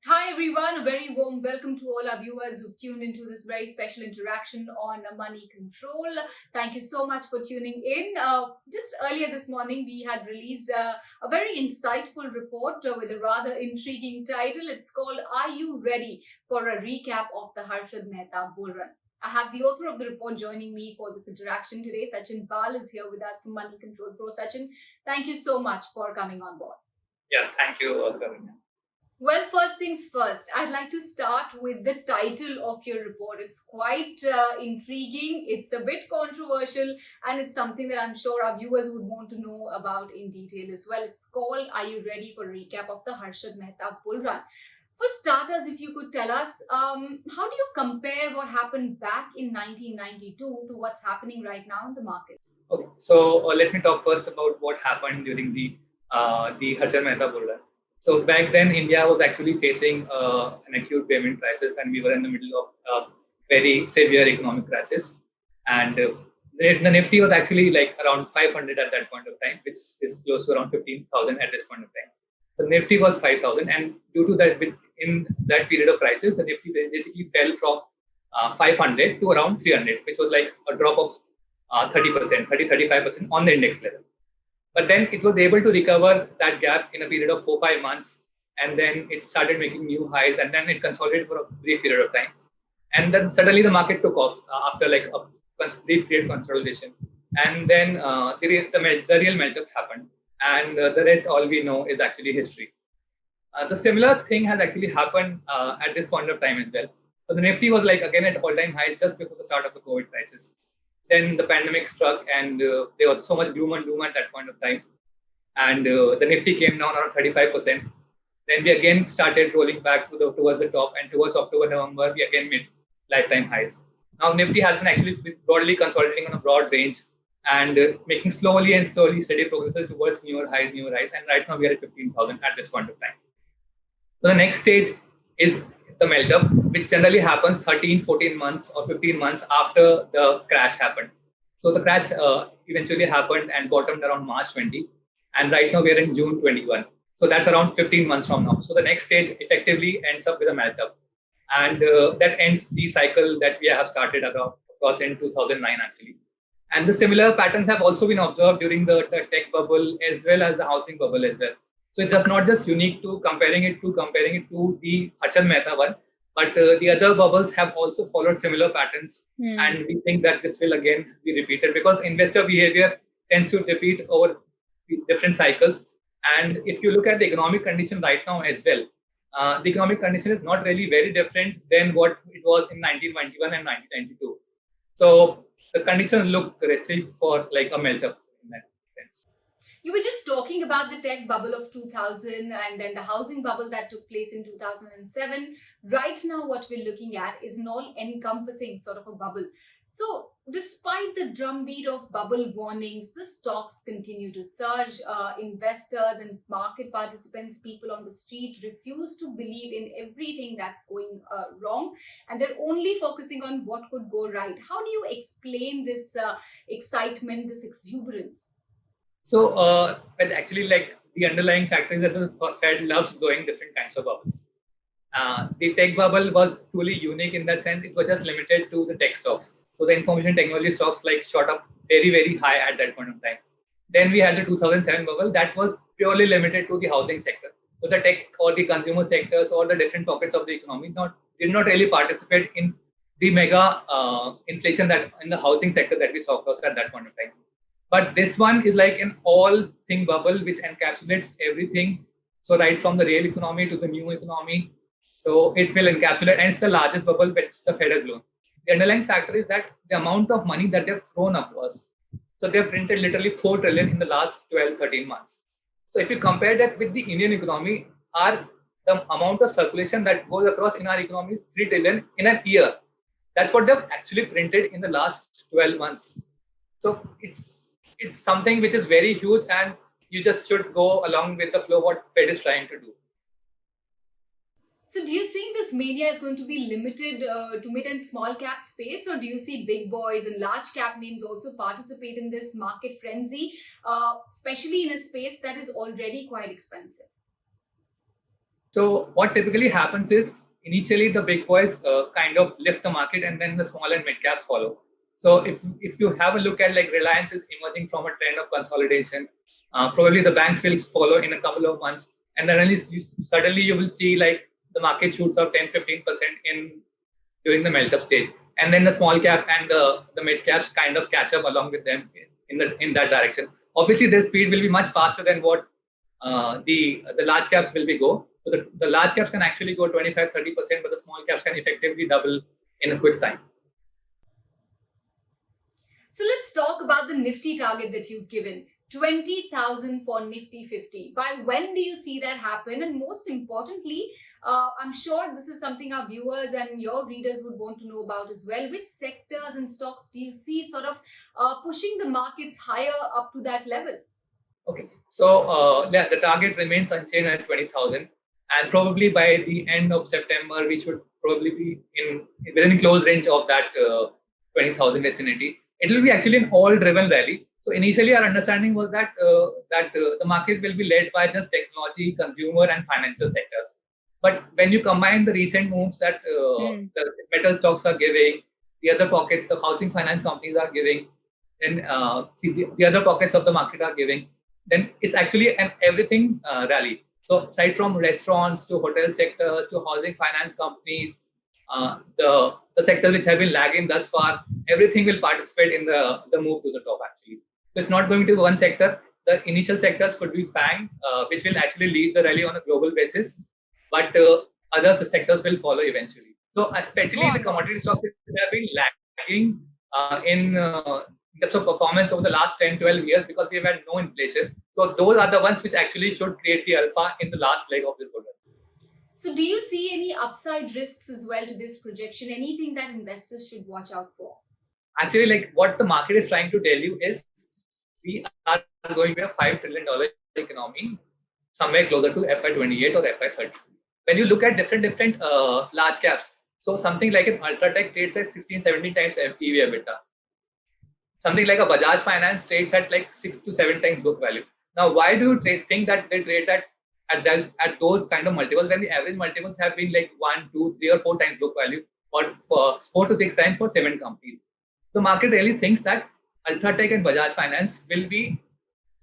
Hi everyone, a very warm welcome to all our viewers who've tuned into this very special interaction on Money Control. Thank you so much for tuning in. Just earlier this morning, we had released a very insightful report with a rather intriguing title. It's called Are You Ready for a Recap of the Harshad Mehta Bull Run? I have the author of the report joining me for this interaction today. Sachin is here with us from Money Control Pro. Sachin, thank you so much for coming on board. Yeah, thank you, Karunya. Well, first things first, I'd like to start with the title of your report. It's quite intriguing, it's a bit controversial, and it's something that I'm sure our viewers would want to know about in detail as well. It's called, Are You Ready for a Recap of the Harshad Mehta Bull Run? For starters, if you could tell us, how do you compare what happened back in 1992 to what's happening right now in the market? Okay, so let me talk first about what happened during the Harshad Mehta Bull Run. So back then, India was actually facing an acute payment crisis, and we were in the middle of a very severe economic crisis. And the Nifty was actually like around 500 at that point of time, which is close to around 15,000 at this point of time. The Nifty was 5,000, and due to that, in that period of crisis, the Nifty basically fell from 500 to around 300, which was like a drop of 30%, 35% on the index level. But then it was able to recover that gap in a period of 4-5 months, and then it started making new highs, and then it consolidated for a brief period of time, and then suddenly the market took off after like a brief period consolidation, and then the real meltup happened, and the rest all we know is actually history. The similar thing has actually happened at this point of time as well. So the Nifty was like again at all-time highs just before the start of the COVID crisis. Then the pandemic struck, and there was so much gloom and doom at that point of time. And the Nifty came down around 35%. Then we again started rolling back towards the top, and towards October, November, we again made lifetime highs. Now Nifty has been actually broadly consolidating on a broad range and making slowly and slowly steady progresses towards newer highs. And right now we are at 15,000 at this point of time. So the next stage is the melt-up, which generally happens 13, 14 months or 15 months after the crash happened. So the crash eventually happened and bottomed around March 20. And right now we are in June 21. So that's around 15 months from now. So the next stage effectively ends up with a melt-up. And that ends the cycle that we have started across in 2009 actually. And the similar patterns have also been observed during the tech bubble as well as the housing bubble as well. So it's just not just unique to comparing it to the Harshad Mehta one, but the other bubbles have also followed similar patterns. And we think that this will again be repeated because investor behavior tends to repeat over different cycles. And if you look at the economic condition right now as well, the economic condition is not really very different than what it was in 1991 and 1992. So the conditions look recipe for like a melt-up in that sense. You were just talking about the tech bubble of 2000 and then the housing bubble that took place in 2007. Right now, what we're looking at is an all-encompassing sort of a bubble. So, despite the drumbeat of bubble warnings, the stocks continue to surge. Investors and market participants, people on the street, refuse to believe in everything that's going wrong, and they're only focusing on what could go right. How do you explain this excitement, this exuberance? So, but actually, like the underlying factor is that the Fed loves blowing different kinds of bubbles. The tech bubble was truly unique in that sense. It was just limited to the tech stocks. So the information technology stocks like shot up very, very high at that point of time. Then we had the 2007 bubble that was purely limited to the housing sector. So the tech or the consumer sectors or the different pockets of the economy did not really participate in the mega inflation that in the housing sector that we saw across at that point of time. But this one is like an all-thing bubble which encapsulates everything. So right from the real economy to the new economy. So it will encapsulate, and it's the largest bubble which the Fed has blown. The underlying factor is that the amount of money that they've thrown across. So they've printed literally 4 trillion in the last 12, 13 months. So if you compare that with the Indian economy, the amount of circulation that goes across in our economy is 3 trillion in a year. That's what they've actually printed in the last 12 months. So it's something which is very huge, and you just should go along with the flow what Fed is trying to do. So do you think this mania is going to be limited to mid and small cap space, or do you see big boys and large cap names also participate in this market frenzy, especially in a space that is already quite expensive? So what typically happens is initially the big boys kind of lift the market, and then the small and mid caps follow. So if you have a look at like Reliance is emerging from a trend of consolidation, probably the banks will follow in a couple of months, and then suddenly you will see like the market shoots up 10-15% in during the melt up stage, and then the small cap and the mid caps kind of catch up along with them in that direction. Obviously, their speed will be much faster than what the large caps will be go. So the large caps can actually go 25-30%, but the small caps can effectively double in a quick time. So let's talk about the Nifty target that you've given. 20,000 for Nifty 50. By when do you see that happen? And most importantly, I'm sure this is something our viewers and your readers would want to know about as well. Which sectors and stocks do you see sort of pushing the markets higher up to that level? Okay, so yeah, the target remains unchanged at 20,000, and probably by the end of September, we should probably be within close range of that 20,000 vicinity. It will be actually an all-driven rally. So initially, our understanding was that the market will be led by just technology, consumer, and financial sectors. But when you combine the recent moves that the metal stocks are giving, the other pockets, the housing finance companies are giving, then the other pockets of the market are giving, then it's actually an everything rally. So right from restaurants to hotel sectors to housing finance companies, the sectors which have been lagging thus far, everything will participate in the move to the top actually. So it's not going to be one sector. The initial sectors could be FANG, which will actually lead the rally on a global basis, but other sectors will follow eventually. So especially the commodity stocks have been lagging in terms of performance over the last 10-12 years because we've had no inflation. So those are the ones which actually should create the alpha in the last leg of this bull run. So do you see any upside risks as well to this projection? Anything that investors should watch out for? Actually, like what the market is trying to tell you is we are going to a $5 trillion economy somewhere closer to FY28 or FY30. When you look at different large caps, so something like an Ultratech trades at 16-17 times EV EBITDA. Something like a Bajaj Finance trades at like 6 to 7 times book value. Now, why do you think that they trade at those kind of multiples when the average multiples have been like 1, 2, 3, or 4 times book value, or for 4 to 6 times for 7 companies? The market really thinks that Ultratech and Bajaj Finance will be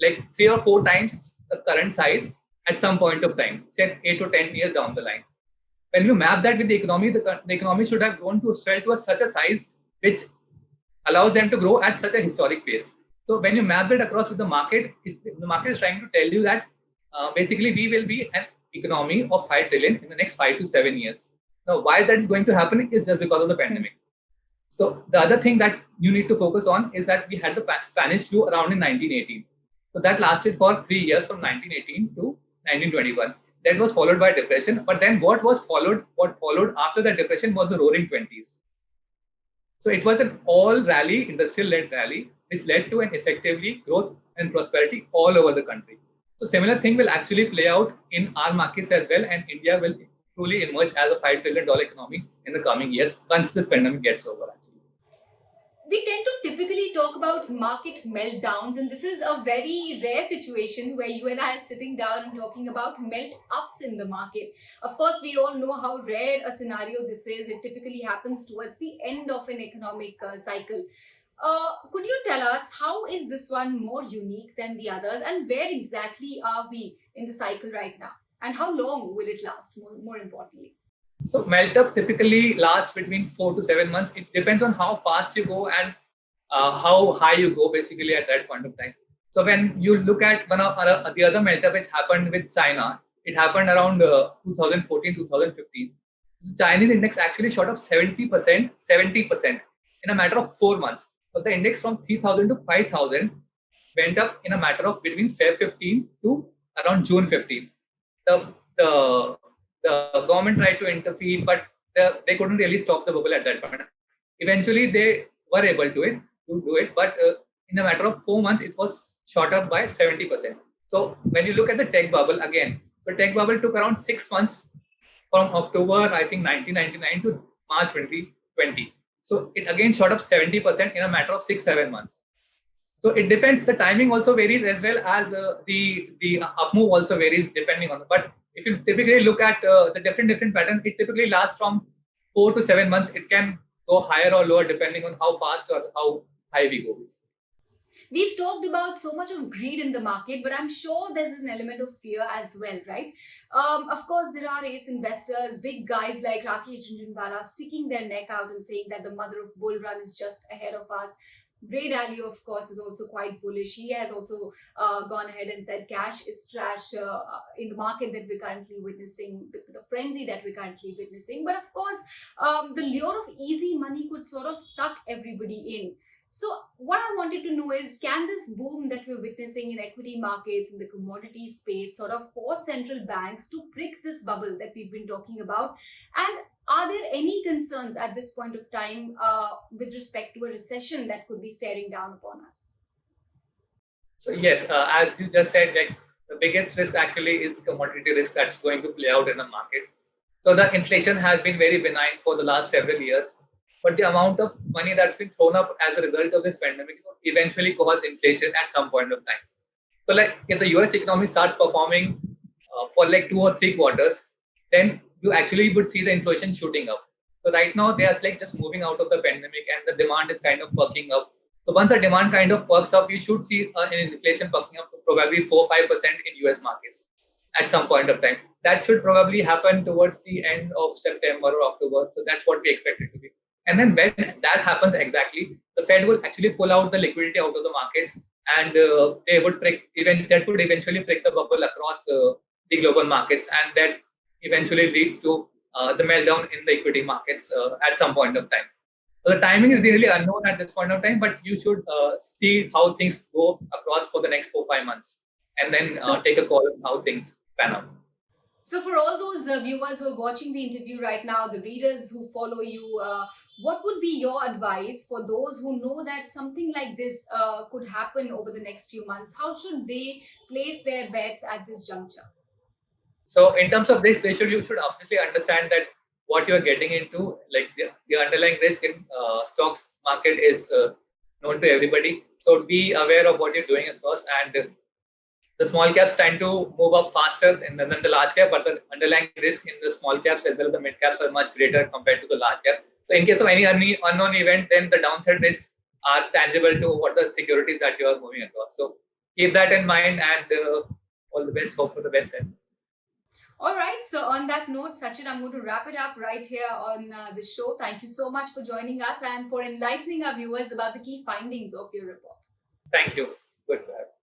like 3 or 4 times the current size at some point of time, say 8 to 10 years down the line. When you map that with the economy, the economy should have grown to swell to such a size which allows them to grow at such a historic pace. So when you map that across with the market is trying to tell you that basically we will be an economy of 5 trillion in the next 5 to 7 years. Now, why that is going to happen is just because of the pandemic. So the other thing that you need to focus on is that we had the Spanish flu around in 1918. So that lasted for 3 years from 1918 to 1921. That was followed by depression. But then what followed after that depression was the roaring 20s. So it was an all rally, industrial-led rally, which led to an effectively growth and prosperity all over the country. So similar thing will actually play out in our markets as well, and India will truly emerge as a $5 trillion economy in the coming years once this pandemic gets over. We tend to typically talk about market meltdowns, and this is a very rare situation where you and I are sitting down and talking about melt ups in the market. Of course, we all know how rare a scenario this is. It typically happens towards the end of an economic cycle. Could you tell us how is this one more unique than the others, and where exactly are we in the cycle right now, and how long will it last, more importantly? So melt up typically lasts between 4 to 7 months. It depends on how fast you go and how high you go basically at that point of time. So when you look at one of the other melt up which happened with China, it happened around 2014, 2015. The Chinese index actually shot up 70% in a matter of 4 months. So the index from 3,000 to 5,000 went up in a matter of between Feb 15 to around June 15. The government tried to intervene, but they couldn't really stop the bubble at that point. Eventually, they were able to do it, but in a matter of 4 months, it was shot up by 70%. So when you look at the tech bubble again, the tech bubble took around 6 months from October, I think 1999 to March 2020. So it again shot up 70% in a matter of 6-7 months. So it depends. The timing also varies as well as the up move also varies depending on. But if you typically look at the different patterns, it typically lasts from 4 to 7 months. It can go higher or lower depending on how fast or how high we go. We've talked about so much of greed in the market, but I'm sure there's an element of fear as well, right? Of course, there are ace investors, big guys like Rakesh Jhunjhunwala sticking their neck out and saying that the mother of bull run is just ahead of us. Ray Dalio, of course, is also quite bullish. He has also gone ahead and said cash is trash in the market that we're currently witnessing, the frenzy that we're currently witnessing. But of course, the lure of easy money could sort of suck everybody in. So, what I wanted to know is, can this boom that we're witnessing in equity markets, in the commodity space, sort of force central banks to prick this bubble that we've been talking about? And are there any concerns at this point of time with respect to a recession that could be staring down upon us? So yes, as you just said, like the biggest risk actually is the commodity risk that's going to play out in the market. So the inflation has been very benign for the last several years, but the amount of money that's been thrown up as a result of this pandemic will eventually cause inflation at some point of time. So like if the US economy starts performing for like 2 or 3 quarters, then you actually would see the inflation shooting up. So right now they are like just moving out of the pandemic and the demand is kind of perking up. So once the demand kind of perks up, you should see an inflation perking up to probably 4-5% in US markets at some point of time. That should probably happen towards the end of September or October. So that's what we expect it to be. And then when that happens exactly, the Fed will actually pull out the liquidity out of the markets, and they would that would eventually prick the bubble across the global markets, and that eventually leads to the meltdown in the equity markets at some point of time. So the timing is really unknown at this point of time, but you should see how things go across for the next 4-5 months, and then So, take a call on how things pan out. So, for all those viewers who are watching the interview right now, the readers who follow you, what would be your advice for those who know that something like this could happen over the next few months? How should they place their bets at this juncture? So in terms of this, you should obviously understand that what you are getting into, like the underlying risk in stocks market is known to everybody. So be aware of what you're doing across, and the small caps tend to move up faster than the large cap, but the underlying risk in the small caps as well as the mid caps are much greater compared to the large cap. So in case of any unknown event, then the downside risks are tangible to what the securities that you are moving across. So keep that in mind, and all the best. Hope for the best. All right. So, on that note, Sachin, I'm going to wrap it up right here on the show. Thank you so much for joining us and for enlightening our viewers about the key findings of your report. Thank you. Good to have you.